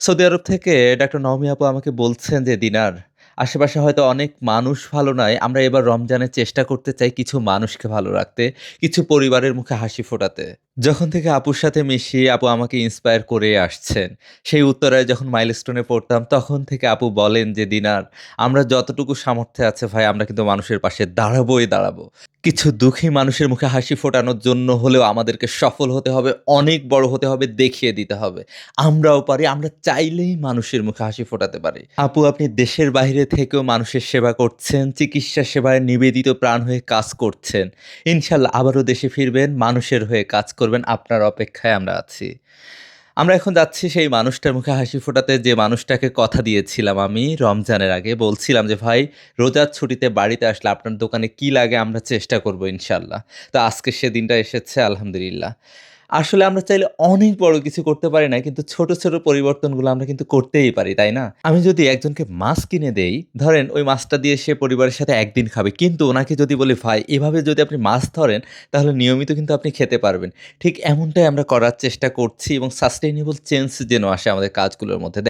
Saudi আরব থেকে doctor Naomi আপু আমাকে বলছেন যে, "দিনার, আশেপাশে হয়তো অনেক মানুষ ভালো নয়। আমরা এবার রমজানে চেষ্টা করতে চাই কিছু মানুষকে ভালো রাখতে, কিছু পরিবারের মুখে হাসি ফোটাতে।" যখন থেকে আপুর সাথে মিশি, আপু আমাকে ইন্সপায়ার করেই আসছেন। সেই উত্তরায় যখন মাইলস্টোনে পড়তাম, তখন থেকে আপু বলেন যে, "দিনার, আমরা যতটুকু সামর্থ্যে আছে ভাই, আমরা কিন্তু মানুষের পাশে দাঁড়াবোই দাঁড়াবো। কিছু দুঃখী মানুষের মুখে হাসি ফোটানোর জন্য হলেও আমাদেরকে সফল হতে হবে, অনেক বড় হতে হবে, দেখিয়ে দিতে হবে।" আমরাও পারি। আমরা চাইলেই মানুষের মুখে হাসি ফোটাতে পারি। আপু আপনি দেশের বাইরে থেকেও মানুষের সেবা করছেন, চিকিৎসা সেবায় নিবেদিত প্রাণ হয়ে কাজ করছেন। ইনশাআল্লাহ আবারও দেশে ফিরবেন, মানুষের হয়ে কাজ করবেন। আপনার অপেক্ষায় আমরা আছি। আমরা এখন যাচ্ছি সেই মানুষটার মুখে হাসি ফোটাতে যে মানুষটাকে কথা দিয়েছিলাম আমি রমজানের আগে। বলছিলাম যে, "ভাই রোজার ছুটিতে বাড়িতে আসলে আপনার দোকানে কি লাগে আমরা চেষ্টা করব ইনশাআল্লাহ।" তো আজকে সেদিনটা এসেছে আলহামদুলিল্লাহ। আসলে আমরা চাইলে অনেক বড় কিছু করতে পারি না। কিন্তু ছোট, ছোট পরিবর্তনগুলো আমরা কিন্তু করতেই পারি, তাই না? আমি যদি একজনকে মাছ কিনে দেই, ধরেন ওই মাছটা দিয়ে সে পরিবারের সাথে একদিন খাবে। কিন্তু উনাকে যদি বলি, "ভাই এভাবে যদি আপনি মাছ ধরেন তাহলে নিয়মিত কিন্তু আপনি খেতে পারবেন।" ঠিক এমনটাই আমরা করার চেষ্টা করছি এবং সাস্টেইনেবল চেঞ্জ যেন আসে আমাদের কাজগুলোর মধ্যে।